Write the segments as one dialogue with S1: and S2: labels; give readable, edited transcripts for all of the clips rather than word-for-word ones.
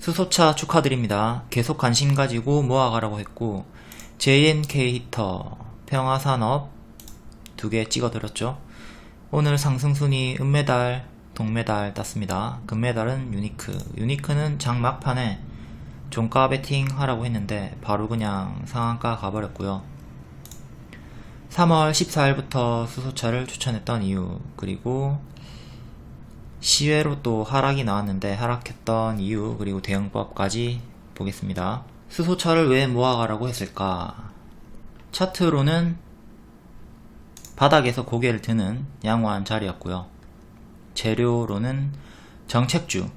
S1: 수소차 축하드립니다. 계속 관심 가지고 모아가라고 했고 JNK 히터, 평화산업 2개 찍어드렸죠. 오늘 상승순위 은메달, 동메달 땄습니다. 금메달은 유니크는 장 막판에 종가 베팅 하라고 했는데 바로 그냥 상한가 가버렸고요. 3월 14일부터 수소차를 추천했던 이유, 그리고 시외로 또 하락이 나왔는데 하락했던 이유, 그리고 대응법까지 보겠습니다. 수소차를 왜 모아가라고 했을까? 차트로는 바닥에서 고개를 드는 양호한 자리였고요. 재료로는 정책주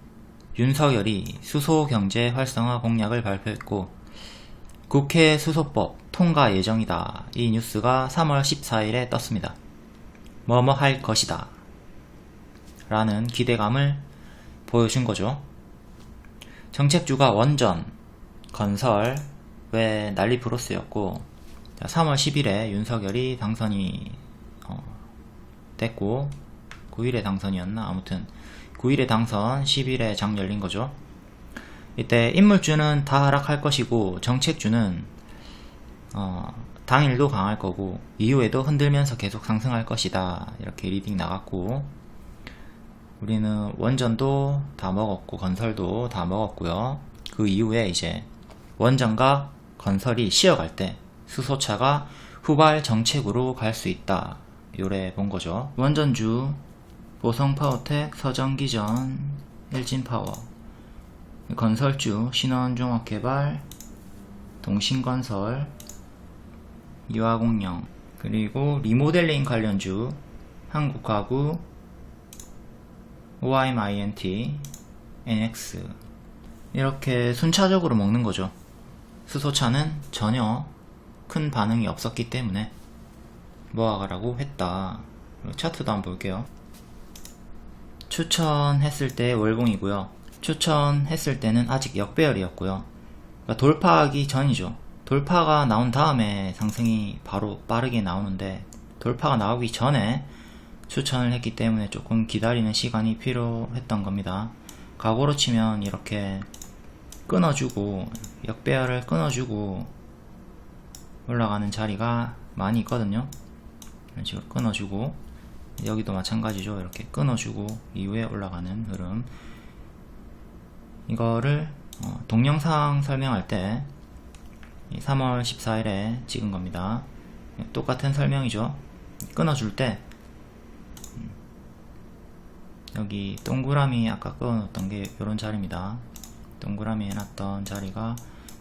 S1: 윤석열이 수소경제 활성화 공약을 발표했고 국회 수소법 통과 예정이다. 이 뉴스가 3월 14일에 떴습니다. 뭐뭐 할 것이다 라는 기대감을 보여준 거죠. 정책주가 원전, 건설, 왜 난리 브로스였고 3월 10일에 윤석열이 당선이 됐고 9일에 당선이었나? 아무튼 9일에 당선, 10일에 장 열린 거죠. 이때 인물주는 다 하락할 것이고 정책주는 당일도 강할 거고 이후에도 흔들면서 계속 상승할 것이다. 이렇게 리딩 나갔고 우리는 원전도 다 먹었고 건설도 다 먹었고요. 그 이후에 이제 원전과 건설이 쉬어갈 때 수소차가 후발 정책으로 갈 수 있다. 요래 본 거죠. 원전주 보성파워텍, 서정기전, 일진파워, 건설주 신원종합개발, 동신건설, 이화공영, 그리고 리모델링 관련주 한국가구, OIMINT, NX 이렇게 순차적으로 먹는 거죠. 수소차는 전혀 큰 반응이 없었기 때문에 모아가라고 했다. 차트도 한번 볼게요. 추천했을 때 월봉이고요. 추천했을 때는 아직 역배열이었고요. 그러니까 돌파하기 전이죠. 돌파가 나온 다음에 상승이 바로 빠르게 나오는데 돌파가 나오기 전에 추천을 했기 때문에 조금 기다리는 시간이 필요했던 겁니다. 과거로 치면 이렇게 끊어주고 역배열을 끊어주고 올라가는 자리가 많이 있거든요. 이런 식으로 끊어주고 여기도 마찬가지죠. 이렇게 끊어주고 이후에 올라가는 흐름, 이거를 동영상 설명할 때 3월 14일에 찍은 겁니다. 똑같은 설명이죠. 끊어줄 때 여기 동그라미 아까 끊어놓던 게 이런 자리입니다. 동그라미 해놨던 자리가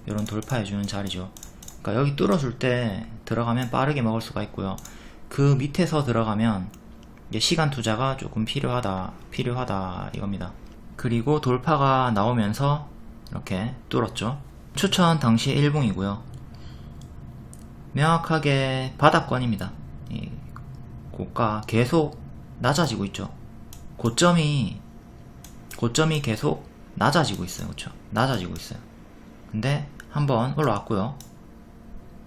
S1: 이런 돌파해주는 자리죠. 그러니까 여기 뚫어줄 때 들어가면 빠르게 먹을 수가 있고요. 그 밑에서 들어가면 이게 시간 투자가 조금 필요하다 이겁니다. 그리고 돌파가 나오면서 이렇게 뚫었죠. 추천 당시 일봉이고요. 명확하게 바닥권입니다. 이 고가 계속 낮아지고 있죠. 고점이 계속 낮아지고 있어요. 그렇죠? 낮아지고 있어요. 근데 한번 올라왔고요.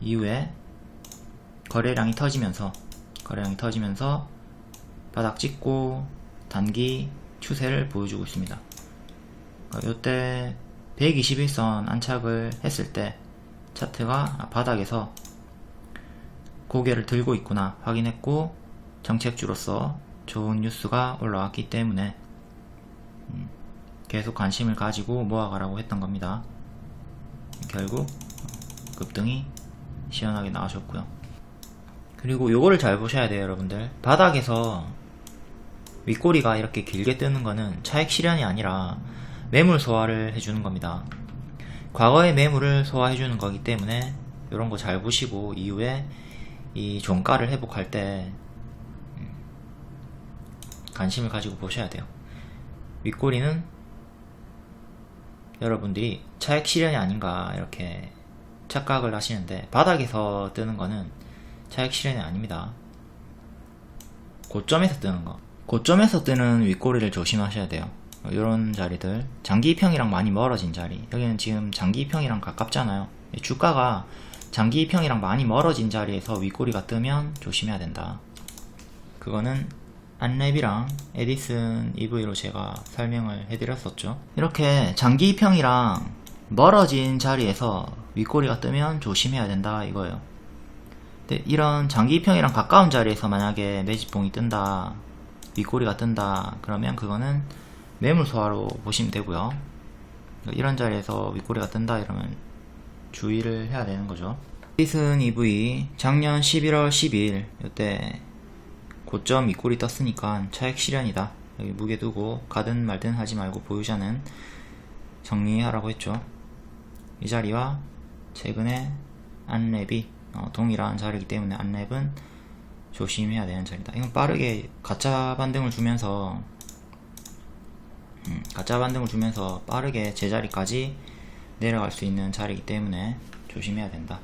S1: 이후에 거래량이 터지면서 바닥 찍고 단기 추세를 보여주고 있습니다. 이때 121선 안착을 했을 때 차트가 바닥에서 고개를 들고 있구나 확인했고 정책주로서 좋은 뉴스가 올라왔기 때문에 계속 관심을 가지고 모아가라고 했던 겁니다. 결국 급등이 시원하게 나와줬고요. 그리고 요거를 잘 보셔야 돼요, 여러분들. 바닥에서 윗꼬리가 이렇게 길게 뜨는 거는 차익 실현이 아니라 매물 소화를 해주는 겁니다. 과거의 매물을 소화해주는 거기 때문에 이런 거 잘 보시고 이후에 이 종가를 회복할 때 관심을 가지고 보셔야 돼요. 윗꼬리는 여러분들이 차익 실현이 아닌가 이렇게 착각을 하시는데 바닥에서 뜨는 거는 차익 실현이 아닙니다. 고점에서 뜨는 거, 고점에서 뜨는 윗꼬리를 조심하셔야 돼요. 이런 자리들, 장기평이랑 많이 멀어진 자리, 여기는 지금 장기평이랑 가깝잖아요. 주가가 장기평이랑 많이 멀어진 자리에서 윗꼬리가 뜨면 조심해야 된다. 그거는 안랩이랑 에디슨 EV로 제가 설명을 해드렸었죠. 이렇게 장기평이랑 멀어진 자리에서 윗꼬리가 뜨면 조심해야 된다 이거예요. 근데 이런 장기평이랑 가까운 자리에서 만약에 매집봉이 뜬다, 윗꼬리가 뜬다, 그러면 그거는 매물 소화로 보시면 되고요. 이런 자리에서 윗꼬리가 뜬다 이러면 주의를 해야 되는 거죠. 에디슨 EV 작년 11월 10일 이때 고점 윗꼬리 떴으니까 차익 실현이다. 여기 무게 두고 가든 말든 하지 말고 보유자는 정리하라고 했죠. 이 자리와 최근에 안랩이 동일한 자리이기 때문에 안랩은 조심해야 되는 자리다. 이건 빠르게 가짜 반등을 주면서 빠르게 제자리까지 내려갈 수 있는 자리이기 때문에 조심해야 된다.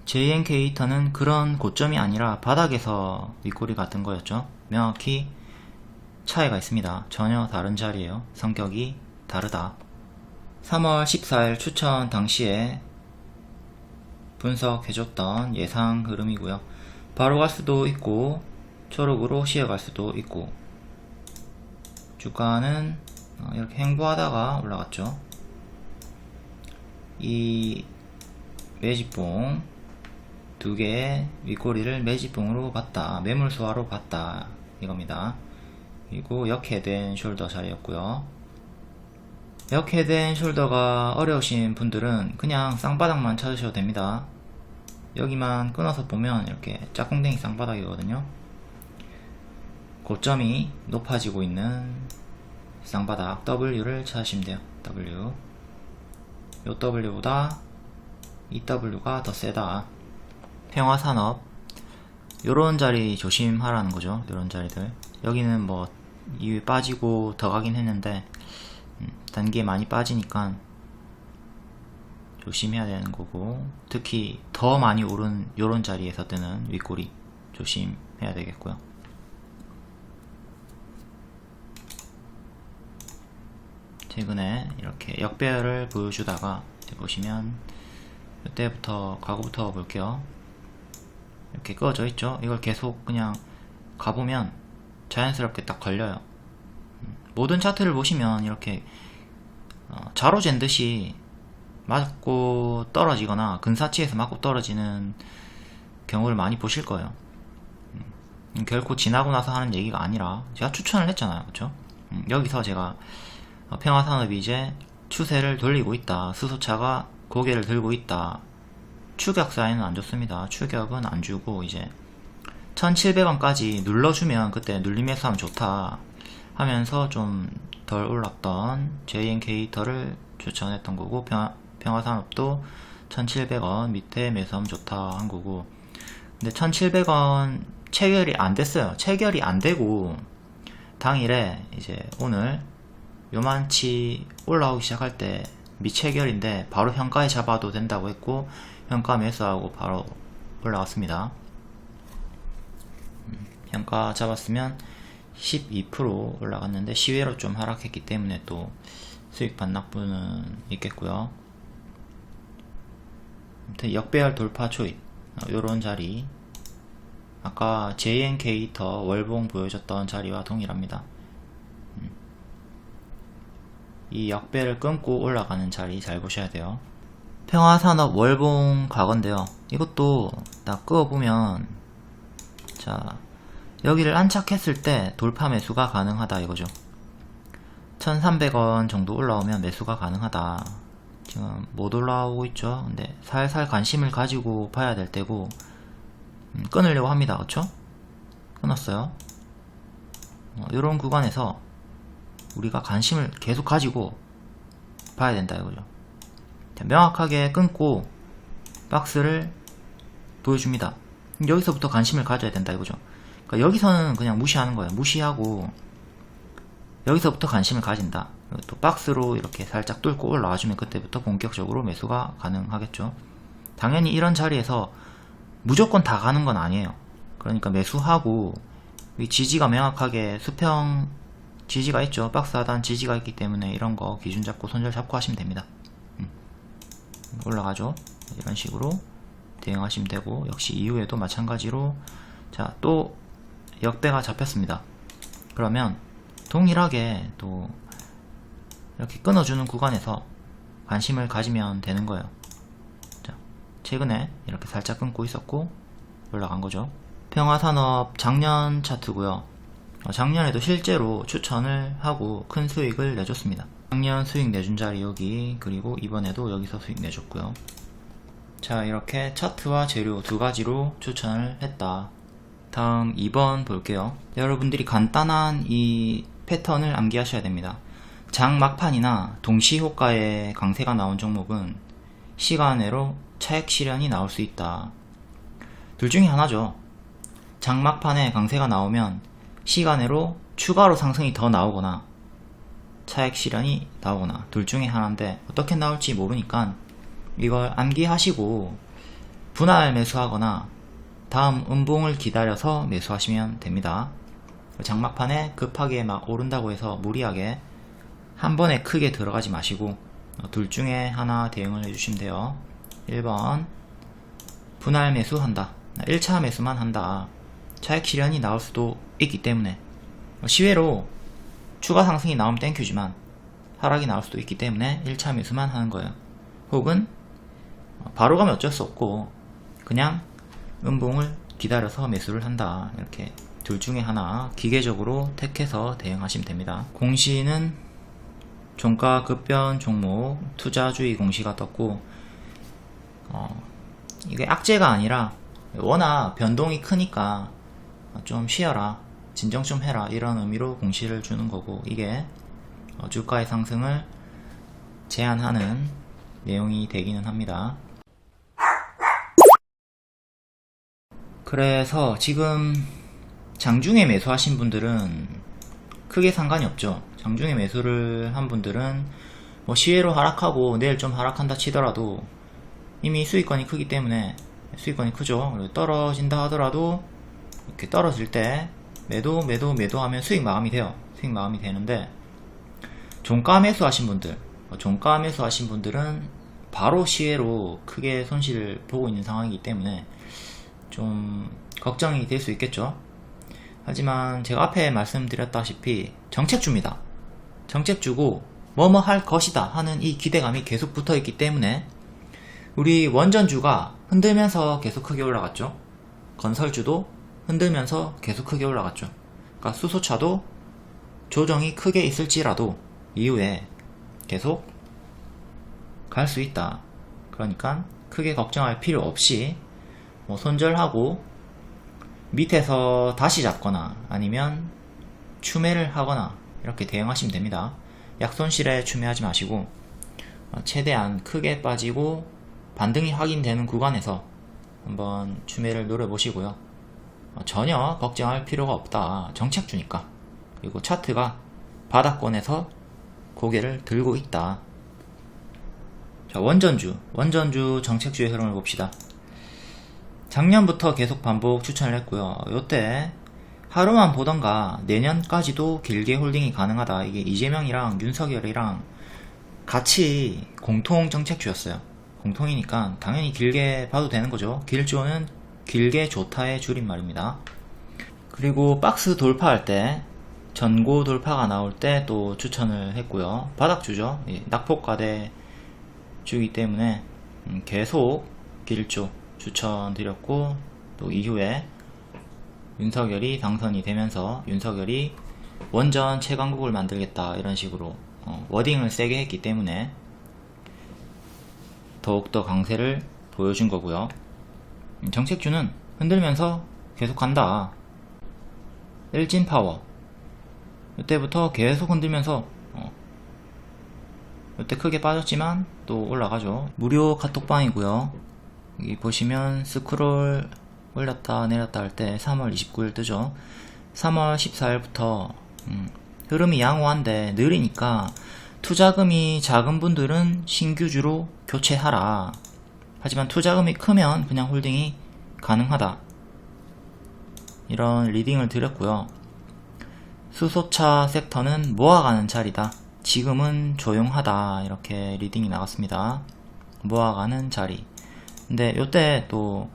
S1: JNK터는 그런 고점이 아니라 바닥에서 윗꼬리 같은 거였죠. 명확히 차이가 있습니다. 전혀 다른 자리예요. 성격이 다르다. 3월 14일 추천 당시에 분석해줬던 예상 흐름이고요. 바로 갈 수도 있고 초록으로 쉬어갈 수도 있고, 주가는 이렇게 횡보하다가 올라갔죠. 이 매집봉 두 개의 윗꼬리를 매집봉으로 봤다, 매물 소화로 봤다 이겁니다. 그리고 역헤드앤 숄더 자리였고요. 역헤드앤 숄더가 어려우신 분들은 그냥 쌍바닥만 찾으셔도 됩니다. 여기만 끊어서 보면 이렇게 짝꿍댕이 쌍바닥이거든요. 고점이 높아지고 있는 쌍바닥 W를 찾으시면 돼요. W. 요 W보다 이 W가 더 세다. 평화산업 요런 자리 조심하라는 거죠. 요런 자리들. 여기는 뭐 이후에 빠지고 더 가긴 했는데 단계 많이 빠지니까 조심해야 되는 거고, 특히 더 많이 오른 요런 자리에서 뜨는 윗꼬리 조심해야 되겠고요. 최근에 이렇게 역배열을 보여주다가 보시면 이때부터 과거부터 볼게요. 이렇게 꺼져 있죠. 이걸 계속 그냥 가보면 자연스럽게 딱 걸려요. 모든 차트를 보시면 이렇게 자로 잰 듯이 맞고 떨어지거나 근사치에서 맞고 떨어지는 경우를 많이 보실 거예요. 결코 지나고 나서 하는 얘기가 아니라 제가 추천을 했잖아요. 그쵸? 여기서 제가 평화산업이 이제 추세를 돌리고 있다, 수소차가 고개를 들고 있다, 추격 사인은 안 좋습니다. 추격은 안 주고 이제 1700원까지 눌러주면 그때 눌림에서 하면 좋다 하면서 좀 덜 올랐던 JNK터를 추천했던 거고, 평화산업도 1700원 밑에 매수하면 좋다 한 거고, 근데 1700원 체결이 안 됐어요. 체결이 안 되고 당일에 이제 오늘 요만치 올라오기 시작할 때 미체결인데 바로 현가에 잡아도 된다고 했고, 현가 매수하고 바로 올라왔습니다. 현가 잡았으면 12% 올라갔는데 시외로 좀 하락했기 때문에 또 수익 반납분은 있겠고요. 아무튼 역배열 돌파 초입 요런 자리, 아까 JNK터 월봉 보여줬던 자리와 동일합니다. 이 역배를 끊고 올라가는 자리 잘 보셔야 돼요. 평화산업 월봉 과거인데요. 이것도 딱 그어보면, 자, 여기를 안착했을 때 돌파 매수가 가능하다 이거죠. 1300원 정도 올라오면 매수가 가능하다. 지금 못 올라오고 있죠. 근데 살살 관심을 가지고 봐야 될 때고, 끊으려고 합니다. 그쵸? 끊었어요. 이런 구간에서 우리가 관심을 계속 가지고 봐야 된다 이거죠. 자, 명확하게 끊고 박스를 보여줍니다. 여기서부터 관심을 가져야 된다 이거죠. 그러니까 여기서는 그냥 무시하는 거예요. 무시하고 여기서부터 관심을 가진다. 또 박스로 이렇게 살짝 뚫고 올라와주면 그때부터 본격적으로 매수가 가능하겠죠. 당연히 이런 자리에서 무조건 다 가는 건 아니에요. 그러니까 매수하고, 이 지지가 명확하게 수평 지지가 있죠. 박스 하단 지지가 있기 때문에 이런 거 기준 잡고 손절 잡고 하시면 됩니다. 올라가죠. 이런 식으로 대응하시면 되고, 역시 이후에도 마찬가지로, 자, 또 역배가 잡혔습니다. 그러면 동일하게 또 이렇게 끊어주는 구간에서 관심을 가지면 되는 거예요. 자, 최근에 이렇게 살짝 끊고 있었고 올라간 거죠. 평화산업 작년 차트고요. 작년에도 실제로 추천을 하고 큰 수익을 내줬습니다. 작년 수익 내준 자리 여기, 그리고 이번에도 여기서 수익 내줬고요. 자, 이렇게 차트와 재료 두 가지로 추천을 했다. 다음 2번 볼게요. 여러분들이 간단한 이 패턴을 암기하셔야 됩니다. 장 막판이나 동시효과의 강세가 나온 종목은 시간외로 차익 실현이 나올 수 있다. 둘 중에 하나죠. 장 막판에 강세가 나오면 시간외로 추가로 상승이 더 나오거나 차익 실현이 나오거나 둘 중에 하나인데 어떻게 나올지 모르니까 이걸 암기하시고 분할 매수하거나 다음 음봉을 기다려서 매수하시면 됩니다. 장막판에 급하게 막 오른다고 해서 무리하게 한 번에 크게 들어가지 마시고 둘 중에 하나 대응을 해주시면 돼요. 1번 분할 매수한다. 1차 매수만 한다. 차익 실현이 나올 수도 있기 때문에 시외로 추가 상승이 나오면 땡큐지만 하락이 나올 수도 있기 때문에 1차 매수만 하는 거예요. 혹은 바로 가면 어쩔 수 없고 그냥 음봉을 기다려서 매수를 한다. 이렇게 둘 중에 하나 기계적으로 택해서 대응하시면 됩니다. 공시는 종가 급변 종목 투자주의 공시가 떴고 이게 악재가 아니라 워낙 변동이 크니까 좀 쉬어라, 진정 좀 해라, 이런 의미로 공시를 주는 거고, 이게 주가의 상승을 제한하는 내용이 되기는 합니다. 그래서 지금 장중에 매수하신 분들은 크게 상관이 없죠. 장중에 매수를 한 분들은 뭐 시외로 하락하고 내일 좀 하락한다 치더라도 이미 수익권이 크기 때문에, 수익권이 크죠. 그리고 떨어진다 하더라도 이렇게 떨어질 때 매도하면 수익 마감이 돼요. 수익 마감이 되는데, 종가 매수하신 분들은 바로 시외로 크게 손실을 보고 있는 상황이기 때문에 좀 걱정이 될 수 있겠죠. 하지만 제가 앞에 말씀드렸다시피 정책주입니다. 정책주고 뭐뭐 할 것이다 하는 이 기대감이 계속 붙어 있기 때문에 우리 원전주가 흔들면서 계속 크게 올라갔죠. 건설주도 흔들면서 계속 크게 올라갔죠. 그러니까 수소차도 조정이 크게 있을지라도 이후에 계속 갈 수 있다. 그러니까 크게 걱정할 필요 없이 뭐 손절하고 밑에서 다시 잡거나 아니면 추매를 하거나 이렇게 대응하시면 됩니다. 약손실에 추매하지 마시고 최대한 크게 빠지고 반등이 확인되는 구간에서 한번 추매를 노려보시고요. 전혀 걱정할 필요가 없다. 정책주니까. 그리고 차트가 바닥권에서 고개를 들고 있다. 자, 원전주 정책주의 흐름을 봅시다. 작년부터 계속 반복 추천을 했고요. 요때 하루만 보던가 내년까지도 길게 홀딩이 가능하다. 이게 이재명이랑 윤석열이랑 같이 공통 정책주였어요. 공통이니까 당연히 길게 봐도 되는 거죠. 길조는 길게 좋다의 줄임말입니다. 그리고 박스 돌파할 때, 전고 돌파가 나올 때 또 추천을 했고요. 바닥주죠. 낙폭과대 주이기 때문에 계속 길조 추천드렸고, 또 이후에 윤석열이 당선이 되면서 윤석열이 원전 최강국을 만들겠다 이런 식으로 워딩을 세게 했기 때문에 더욱더 강세를 보여준 거고요. 정책주는 흔들면서 계속 간다. 일진파워 이때부터 계속 흔들면서 이때 크게 빠졌지만 또 올라가죠. 무료 카톡방이고요. 여기 보시면 스크롤 올렸다 내렸다 할 때 3월 29일 뜨죠. 3월 14일부터 흐름이 양호한데 느리니까 투자금이 작은 분들은 신규주로 교체하라. 하지만 투자금이 크면 그냥 홀딩이 가능하다. 이런 리딩을 드렸고요. 수소차 섹터는 모아가는 자리다. 지금은 조용하다. 이렇게 리딩이 나왔습니다. 모아가는 자리. 근데 요때 또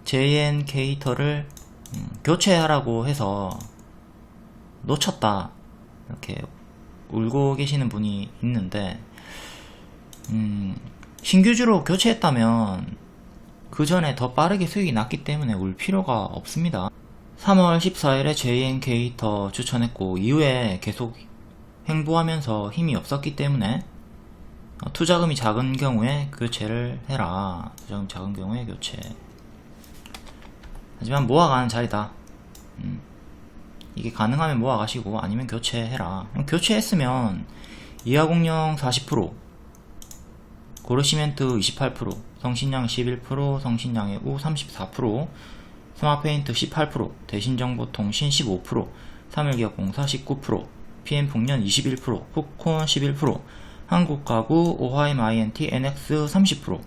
S1: JN 캐이터를 교체하라고 해서 놓쳤다 이렇게 울고 계시는 분이 있는데, 신규주로 교체했다면 그 전에 더 빠르게 수익이 났기 때문에 울 필요가 없습니다. 3월 14일에 JNK 추천했고 이후에 계속 횡보하면서 힘이 없었기 때문에 투자금이 작은 경우에 교체를 해라. 투자금 작은 경우에 교체. 하지만 모아가는 자리다. 이게 가능하면 모아가시고 아니면 교체해라. 교체했으면 이하공룡 40%, 고르시멘트 28%, 성신양 11%, 성신양의 우 34%, 스마페인트 18%, 대신정보통신 15%, 3일기업공사 19%, PM풍년 21%, 푸콘 11%, 한국가구, 오하임 INT, NX 30%,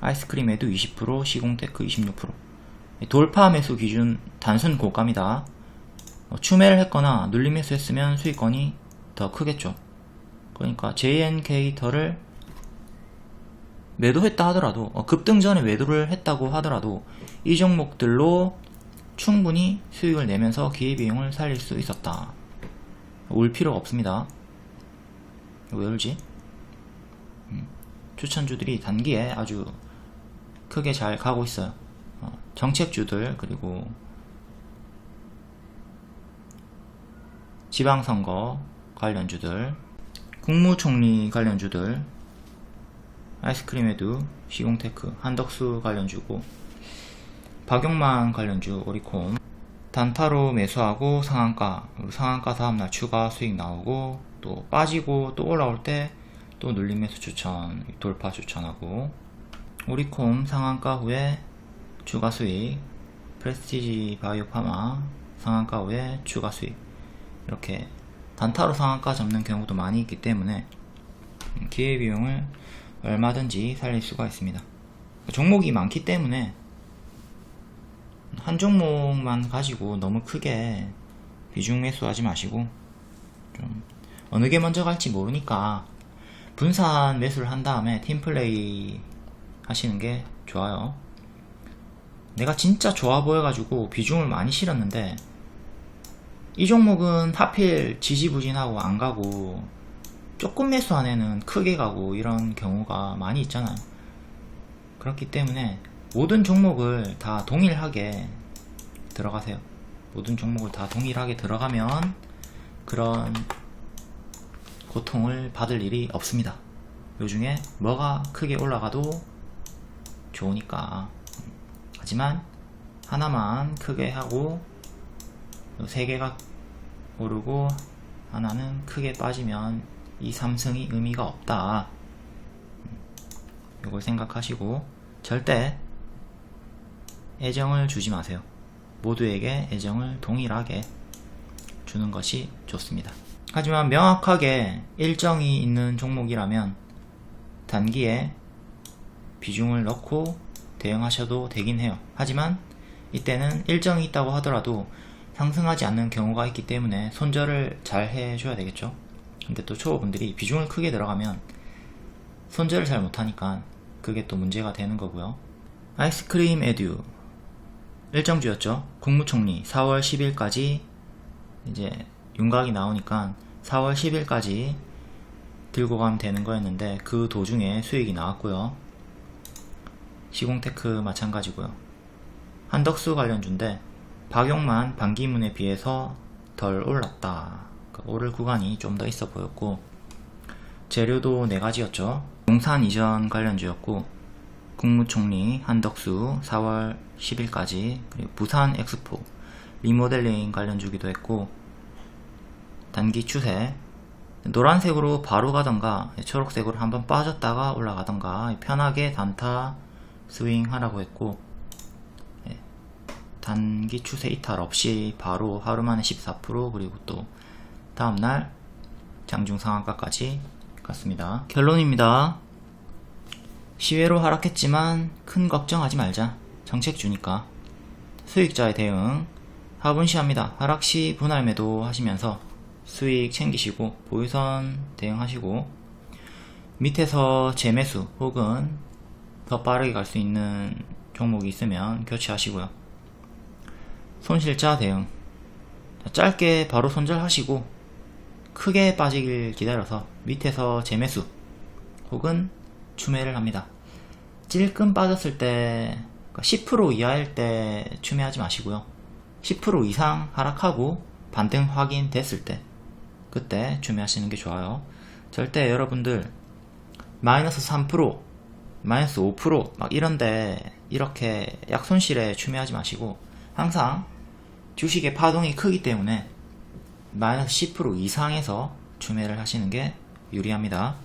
S1: 아이스크림 에두 20%, 시공테크 26%. 돌파 매수 기준 단순 고가입니다. 추매를 했거나 눌림 매수 했으면 수익권이 더 크겠죠. 그러니까 JNK를 매도했다 하더라도, 급등 전에 매도를 했다고 하더라도 이 종목들로 충분히 수익을 내면서 기회비용을 살릴 수 있었다. 올 필요가 없습니다. 왜 울지? 추천주들이 단기에 아주 크게 잘 가고 있어요. 정책주들, 그리고 지방선거 관련주들, 국무총리 관련주들, 아이스크림에두, 시공테크, 한덕수 관련주고, 박용만 관련주, 오리콤, 단타로 매수하고 상한가 다음날 추가 수익 나오고, 또 빠지고 또 올라올 때 또 눌림 매수 추천, 돌파 추천하고, 오리콤 상한가 후에 추가 수익, 프레스티지 바이오파마 상한가 후에 추가 수익, 이렇게 단타로 상한가 잡는 경우도 많이 있기 때문에 기회비용을 얼마든지 살릴 수가 있습니다. 종목이 많기 때문에 한 종목만 가지고 너무 크게 비중 매수하지 마시고, 좀 어느 게 먼저 갈지 모르니까 분산 매수를 한 다음에 팀플레이 하시는 게 좋아요. 내가 진짜 좋아 보여가지고 비중을 많이 실었는데 이 종목은 하필 지지부진하고 안 가고 조금 매수한 애는 크게 가고 이런 경우가 많이 있잖아요. 그렇기 때문에 모든 종목을 다 동일하게 들어가세요. 모든 종목을 다 동일하게 들어가면 그런 고통을 받을 일이 없습니다. 요중에 뭐가 크게 올라가도 좋으니까. 하지만 하나만 크게 하고 세 개가 오르고 하나는 크게 빠지면 이 삼승이 의미가 없다. 이걸 생각하시고 절대 애정을 주지 마세요. 모두에게 애정을 동일하게 주는 것이 좋습니다. 하지만 명확하게 일정이 있는 종목이라면 단기에 비중을 넣고 대응하셔도 되긴 해요. 하지만 이때는 일정이 있다고 하더라도 상승하지 않는 경우가 있기 때문에 손절을 잘 해줘야 되겠죠. 근데 또 초보분들이 비중을 크게 들어가면 손절을 잘 못하니까 그게 또 문제가 되는 거고요. 아이스크림 에듀 일정주였죠. 국무총리 4월 10일까지 이제 윤곽이 나오니까 4월 10일까지 들고 가면 되는 거였는데 그 도중에 수익이 나왔고요. 시공테크 마찬가지고요. 한덕수 관련주인데 박용만 반기문에 비해서 덜 올랐다. 오를 구간이 좀 더 있어 보였고, 재료도 4가지였죠. 용산 이전 관련주였고, 국무총리 한덕수 4월 10일까지, 그리고 부산 엑스포 리모델링 관련주기도 했고, 단기 추세 노란색으로 바로 가던가 초록색으로 한번 빠졌다가 올라가던가 편하게 단타 스윙 하라고 했고, 단기 추세 이탈 없이 바로 하루 만에 14% 그리고 또 다음날 장중 상한가까지 갔습니다. 결론입니다. 시외로 하락했지만 큰 걱정하지 말자. 정책주니까. 수익자의 대응 하분시합니다. 하락시 분할 매도 하시면서 수익 챙기시고 보유선 대응하시고, 밑에서 재매수 혹은 더 빠르게 갈 수 있는 종목이 있으면 교체하시고요. 손실자 대응. 짧게 바로 손절하시고 크게 빠지길 기다려서 밑에서 재매수 혹은 추매를 합니다. 찔끔 빠졌을 때 10% 이하일 때 추매하지 마시고요. 10% 이상 하락하고 반등 확인됐을 때 그때 추매하시는 게 좋아요. 절대 여러분들 마이너스 3%, 마이너스 5% 이런데 이렇게 약손실에 추매하지 마시고 항상 주식의 파동이 크기 때문에 마이너스 10% 이상에서 추매를 하시는 게 유리합니다.